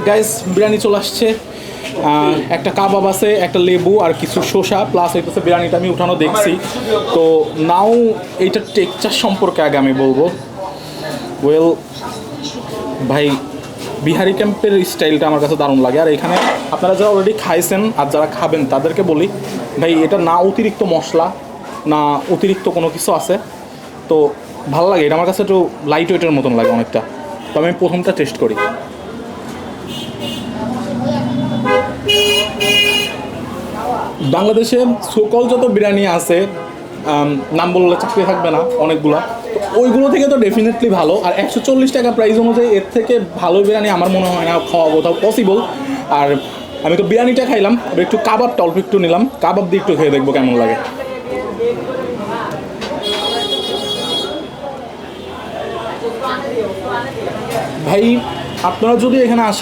Guys biryani চলে আসছে, একটা কাবাব আছে, একটা লেবু আর কিছু শসা প্লাস হইতেছে বিরিয়ানিটা আমি উঠানো দেখছি। তো নাও এইটার টেক্সচার সম্পর্কে আগে আমি বলবো। ওয়েল ভাই, বিহারি ক্যাম্পের স্টাইলটা আমার কাছে দারুণ লাগে। আর এখানে আপনারা যারা অলরেডি খাইছেন আর যারা খাবেন তাদেরকে বলি ভাই, এটা না অতিরিক্ত মশলা না অতিরিক্ত কোনো কিছু আছে, তো ভালো লাগে। এটা আমার কাছে একটু লাইট ওয়েটের মতন লাগে অনেকটা। তো আমি প্রথমটা টেস্ট করি। বাংলাদেশে সকল যত বিরিয়ানি আছে, নাম বললে চাকরি থাকবে না অনেকগুলা, তো ওইগুলো থেকে তো ডেফিনেটলি ভালো। আর 140 টাকা প্রাইস অনুযায়ী এর থেকে ভালো বিরিয়ানি আমার মনে হয় না খাওয়া কোথাও পসিবল। আর আমি তো বিরিয়ানিটা খাইলাম, একটু কাবাবটা অল্প একটু নিলাম, কাবাব দিয়ে একটু খেয়ে দেখবো কেমন লাগে। ভাই আপনারা যদি এখানে আসেন